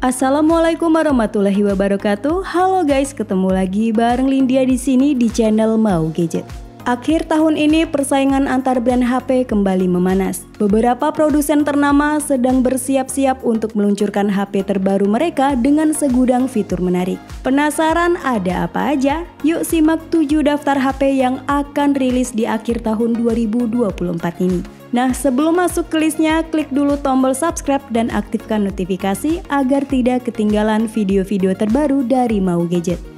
Assalamualaikum warahmatullahi wabarakatuh. Halo guys, ketemu lagi bareng Lindia di sini di channel Mau Gadget. Akhir tahun ini persaingan antar brand HP kembali memanas. Beberapa produsen ternama sedang bersiap-siap untuk meluncurkan HP terbaru mereka dengan segudang fitur menarik. Penasaran ada apa aja? Yuk simak 7 daftar HP yang akan rilis di akhir tahun 2024 ini. Nah, sebelum masuk ke listnya, klik dulu tombol subscribe dan aktifkan notifikasi agar tidak ketinggalan video-video terbaru dari Mau Gadget.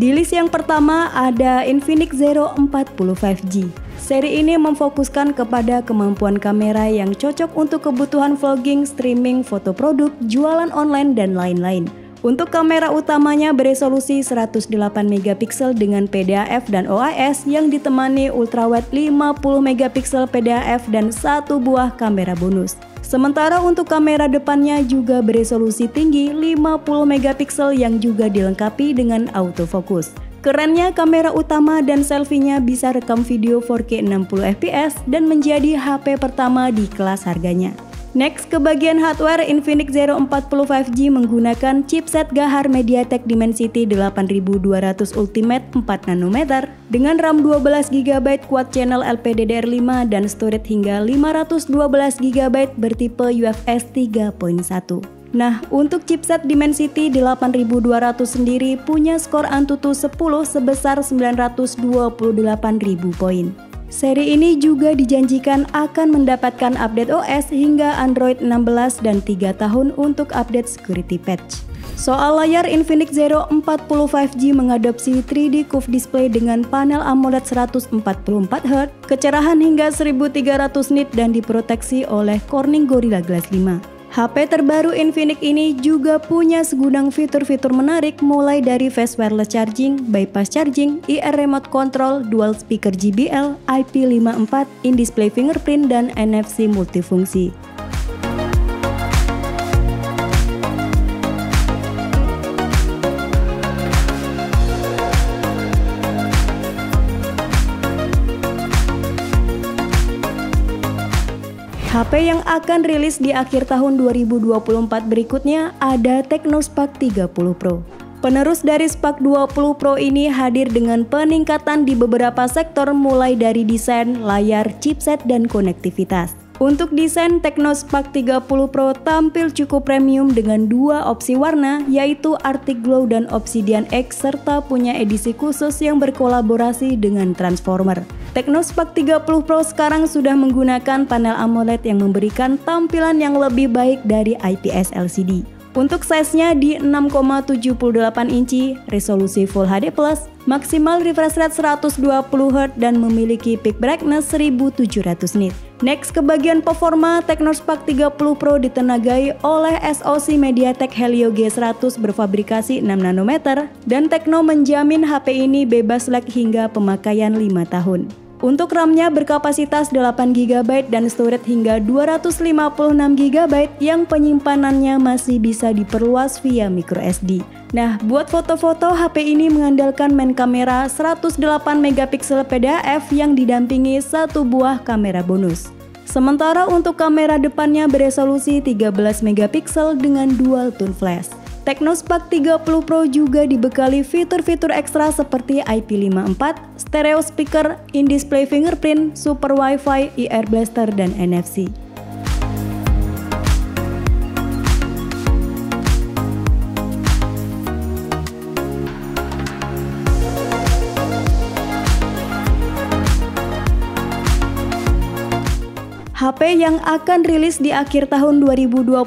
Di list yang pertama ada Infinix Zero 40 5G. Seri ini memfokuskan kepada kemampuan kamera yang cocok untuk kebutuhan vlogging, streaming, foto produk, jualan online, dan lain-lain. Untuk kamera utamanya beresolusi 108 MP dengan PDAF dan OIS yang ditemani ultrawide 50 MP PDAF dan satu buah kamera bonus. Sementara untuk kamera depannya juga beresolusi tinggi 50 MP yang juga dilengkapi dengan autofocus. Kerennya kamera utama dan selfie-nya bisa rekam video 4K 60fps dan menjadi HP pertama di kelas harganya. Next, ke bagian hardware, Infinix Zero 40 5G menggunakan chipset Gahar MediaTek Dimensity 8200 Ultimate 4nm dengan RAM 12GB quad channel LPDDR5 dan storage hingga 512GB bertipe UFS 3.1. Nah, untuk chipset Dimensity 8200 sendiri punya skor Antutu 10 sebesar 928.000 poin. Seri ini juga dijanjikan akan mendapatkan update OS hingga Android 16 dan 3 tahun untuk update security patch. Soal layar, Infinix Zero 40 5G mengadopsi 3D Curved Display dengan panel AMOLED 144Hz, kecerahan hingga 1300 nit dan diproteksi oleh Corning Gorilla Glass 5. HP terbaru Infinix ini juga punya segudang fitur-fitur menarik mulai dari fast wireless charging, bypass charging, IR remote control, dual speaker JBL, IP54, in-display fingerprint, dan NFC multifungsi. HP yang akan rilis di akhir tahun 2024 berikutnya ada Tecno Spark 30 Pro. Penerus dari Spark 20 Pro ini hadir dengan peningkatan di beberapa sektor mulai dari desain, layar, chipset, dan konektivitas. Untuk desain, Tecno Spark 30 Pro tampil cukup premium dengan dua opsi warna yaitu Arctic Glow dan Obsidian X serta punya edisi khusus yang berkolaborasi dengan Transformer. Tecno Spark 30 Pro sekarang sudah menggunakan panel AMOLED yang memberikan tampilan yang lebih baik dari IPS LCD. Untuk size-nya di 6,78 inci, resolusi Full HD+, maksimal refresh rate 120Hz dan memiliki peak brightness 1700 nit. Next, ke bagian performa, Tecno Spark 30 Pro ditenagai oleh SoC MediaTek Helio G100 berfabrikasi 6nm dan Tecno menjamin HP ini bebas lag hingga pemakaian 5 tahun. Untuk RAM-nya berkapasitas 8GB dan storage hingga 256GB yang penyimpanannya masih bisa diperluas via microSD. Nah, buat foto-foto, HP ini mengandalkan main kamera 108MP PDAF yang didampingi satu buah kamera bonus. Sementara untuk kamera depannya beresolusi 13MP dengan dual tone flash. Tecno Spark 30 Pro juga dibekali fitur-fitur ekstra seperti IP54, stereo speaker, in-display fingerprint, super Wi-Fi, IR blaster, dan NFC. HP yang akan rilis di akhir tahun 2024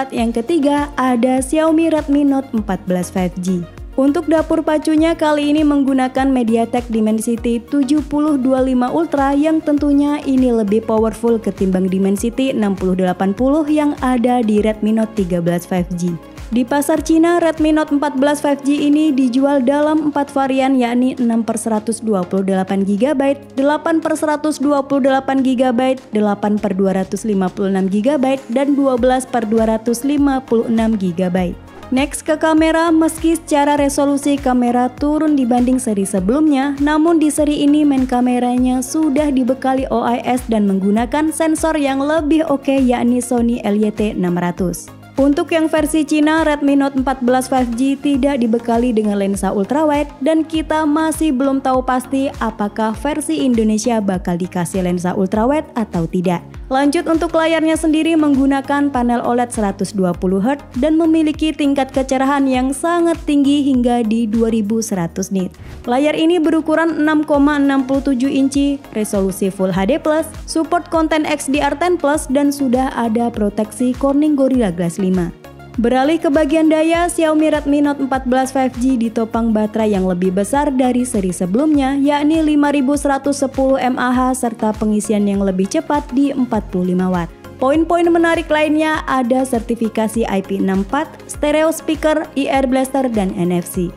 yang ketiga ada Xiaomi Redmi Note 14 5G. Untuk dapur pacunya kali ini menggunakan MediaTek Dimensity 7025 Ultra yang tentunya ini lebih powerful ketimbang Dimensity 6080 yang ada di Redmi Note 13 5G. Di pasar Cina, Redmi Note 14 5G ini dijual dalam 4 varian yakni 6/128GB, 8/128GB, 8/256GB, dan 12/256GB. Next ke kamera, meski secara resolusi kamera turun dibanding seri sebelumnya, namun di seri ini main kameranya sudah dibekali OIS dan menggunakan sensor yang lebih oke, yakni Sony LYT600. Untuk yang versi Cina, Redmi Note 14 5G tidak dibekali dengan lensa ultrawide dan kita masih belum tahu pasti apakah versi Indonesia bakal dikasih lensa ultrawide atau tidak. Lanjut, untuk layarnya sendiri menggunakan panel OLED 120Hz dan memiliki tingkat kecerahan yang sangat tinggi hingga di 2100 nit. Layar ini berukuran 6,67 inci, resolusi Full HD+, support konten XDR10+, dan sudah ada proteksi Corning Gorilla Glass 5. Beralih ke bagian daya, Xiaomi Redmi Note 14 5G ditopang baterai yang lebih besar dari seri sebelumnya, yakni 5110 mAh serta pengisian yang lebih cepat di 45 Watt. Poin-poin menarik lainnya ada sertifikasi IP64, stereo speaker, IR blaster, dan NFC.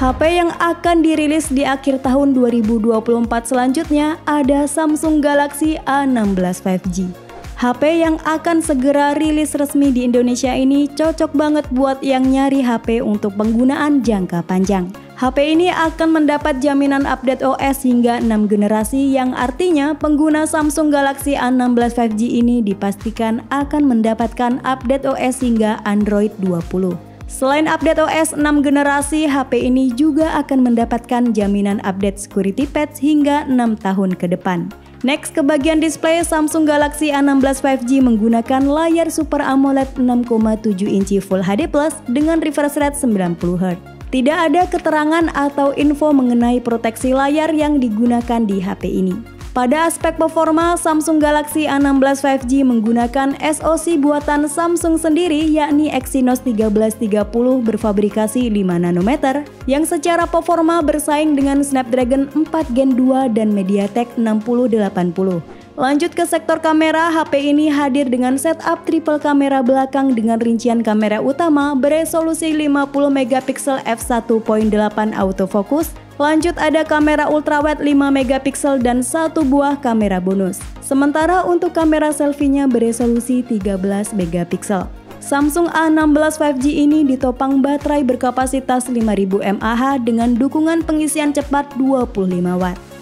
HP yang akan dirilis di akhir tahun 2024 selanjutnya ada Samsung Galaxy A16 5G. HP yang akan segera rilis resmi di Indonesia ini cocok banget buat yang nyari HP untuk penggunaan jangka panjang. HP ini akan mendapat jaminan update OS hingga 6 generasi, yang artinya pengguna Samsung Galaxy A16 5G ini dipastikan akan mendapatkan update OS hingga Android 20. Selain update OS 6 generasi, HP ini juga akan mendapatkan jaminan update security patch hingga 6 tahun ke depan. Next ke bagian display, Samsung Galaxy A16 5G menggunakan layar Super AMOLED 6,7 inci Full HD+ dengan refresh rate 90Hz. Tidak ada keterangan atau info mengenai proteksi layar yang digunakan di HP ini. Pada aspek performa, Samsung Galaxy A16 5G menggunakan SoC buatan Samsung sendiri, yakni Exynos 1330 berfabrikasi 5 nanometer yang secara performa bersaing dengan Snapdragon 4 Gen 2 dan MediaTek 6080. Lanjut ke sektor kamera, HP ini hadir dengan setup triple kamera belakang dengan rincian kamera utama beresolusi 50 megapiksel f1.8 autofocus. Lanjut ada kamera ultrawide 5 megapiksel dan satu buah kamera bonus. Sementara untuk kamera selfie-nya beresolusi 13 megapiksel. Samsung A16 5G ini ditopang baterai berkapasitas 5000 mAh dengan dukungan pengisian cepat 25 Watt.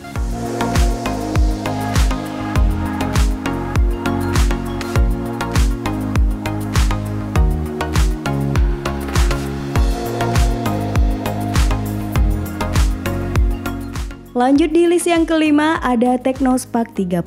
Lanjut di list yang kelima ada Tecno Spark 30.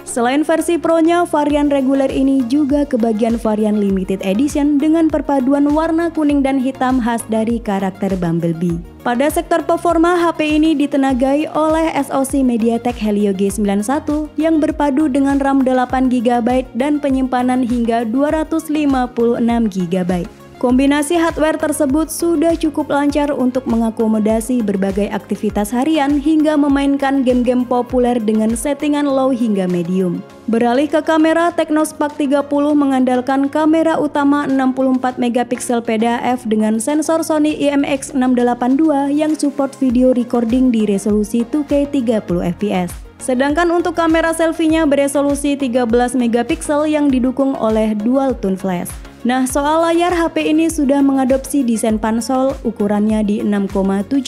Selain versi Pro-nya, varian reguler ini juga kebagian varian limited edition dengan perpaduan warna kuning dan hitam khas dari karakter Bumblebee. Pada sektor performa, HP ini ditenagai oleh SoC MediaTek Helio G91 yang berpadu dengan RAM 8GB dan penyimpanan hingga 256GB. Kombinasi hardware tersebut sudah cukup lancar untuk mengakomodasi berbagai aktivitas harian hingga memainkan game-game populer dengan settingan low hingga medium. Beralih ke kamera, Tecno Spark 30 mengandalkan kamera utama 64 megapiksel PDAF dengan sensor Sony IMX682 yang support video recording di resolusi 2K 30fps. Sedangkan untuk kamera selfie-nya beresolusi 13 megapiksel yang didukung oleh dual tone flash. Nah, soal layar, HP ini sudah mengadopsi desain pansol, ukurannya di 6,78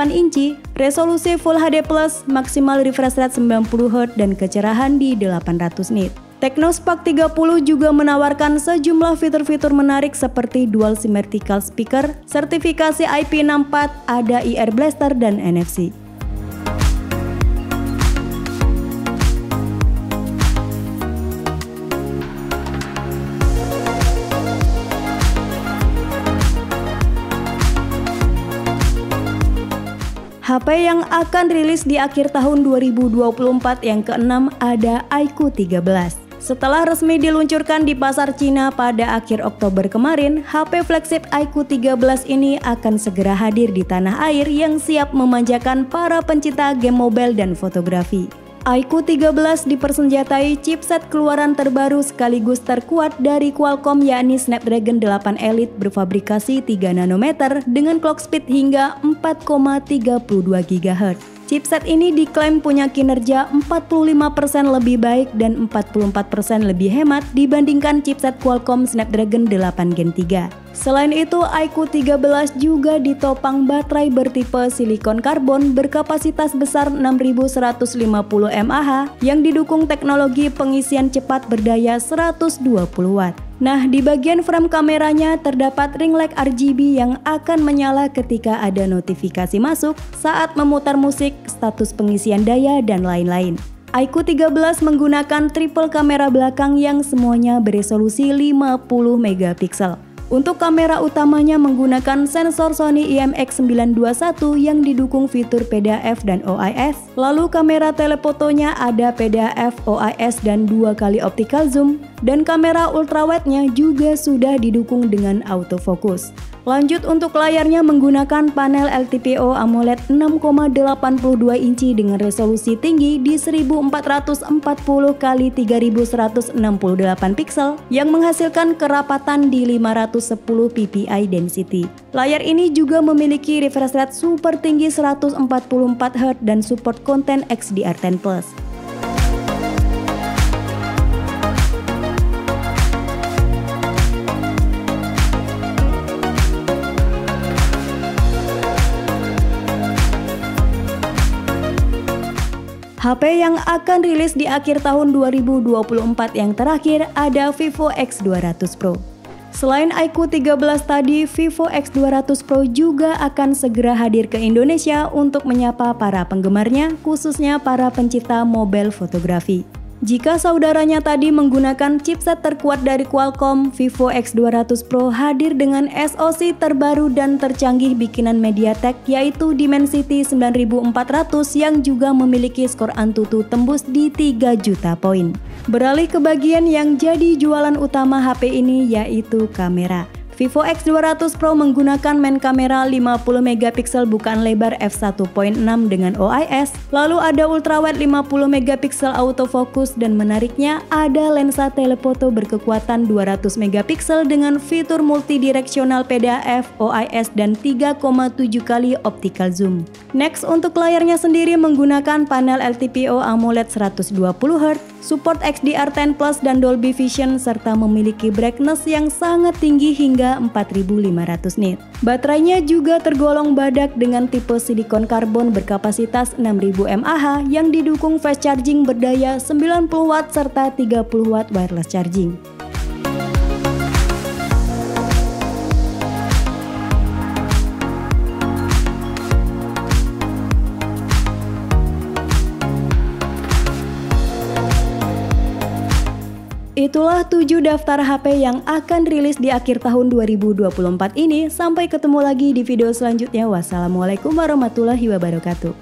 inci, resolusi Full HD+, maksimal refresh rate 90Hz dan kecerahan di 800 nit. Tecno Spark 30 juga menawarkan sejumlah fitur-fitur menarik seperti dual symmetrical speaker, sertifikasi IP64, ada IR blaster dan NFC. HP yang akan rilis di akhir tahun 2024 yang keenam ada iQOO 13. Setelah resmi diluncurkan di pasar Cina pada akhir Oktober kemarin, HP flagship iQOO 13 ini akan segera hadir di tanah air yang siap memanjakan para pencinta game mobile dan fotografi. iQOO 13 dipersenjatai chipset keluaran terbaru sekaligus terkuat dari Qualcomm yakni Snapdragon 8 Elite berfabrikasi 3 nanometer dengan clock speed hingga 4,32 GHz. Chipset ini diklaim punya kinerja 45% lebih baik dan 44% lebih hemat dibandingkan chipset Qualcomm Snapdragon 8 Gen 3. Selain itu, iQOO 13 juga ditopang baterai bertipe silikon karbon berkapasitas besar 6150 mAh yang didukung teknologi pengisian cepat berdaya 120 Watt. Nah, di bagian frame kameranya terdapat ring light RGB yang akan menyala ketika ada notifikasi masuk saat memutar musik, status pengisian daya, dan lain-lain. iQOO 13 menggunakan triple kamera belakang yang semuanya beresolusi 50 megapiksel. Untuk kamera utamanya menggunakan sensor Sony IMX921 yang didukung fitur PDAF dan OIS. Lalu kamera telefotonya ada PDAF, OIS, dan 2 kali optical zoom. Dan kamera ultrawide-nya juga sudah didukung dengan autofocus. Lanjut untuk layarnya menggunakan panel LTPO AMOLED 6,82 inci dengan resolusi tinggi di 1440 x 3168 piksel yang menghasilkan kerapatan di 510 ppi density. Layar ini juga memiliki refresh rate super tinggi 144 Hz dan support konten XDR10+. HP yang akan rilis di akhir tahun 2024 yang terakhir ada Vivo X200 Pro. Selain iQOO 13 tadi, Vivo X200 Pro juga akan segera hadir ke Indonesia untuk menyapa para penggemarnya, khususnya para pencipta mobile fotografi. Jika saudaranya tadi menggunakan chipset terkuat dari Qualcomm, Vivo X200 Pro hadir dengan SoC terbaru dan tercanggih bikinan MediaTek yaitu Dimensity 9400 yang juga memiliki skor Antutu tembus di 3 juta poin. Beralih ke bagian yang jadi jualan utama HP ini yaitu kamera. Vivo X200 Pro menggunakan main kamera 50 megapiksel bukaan lebar f1.6 dengan OIS, lalu ada ultrawide 50 megapiksel autofocus dan menariknya ada lensa telefoto berkekuatan 200 megapiksel dengan fitur multidireksional PDAF, OIS, dan 3,7 kali optical zoom. Next, untuk layarnya sendiri menggunakan panel LTPO AMOLED 120Hz, support XDR10+ dan Dolby Vision serta memiliki brightness yang sangat tinggi hingga 4500 nit. Baterainya juga tergolong badak dengan tipe silikon karbon berkapasitas 6000 mAh yang didukung fast charging berdaya 90 Watt serta 30 Watt wireless charging. Itulah 7 daftar HP yang akan rilis di akhir tahun 2024 ini. Sampai ketemu lagi di video selanjutnya. Wassalamualaikum warahmatullahi wabarakatuh.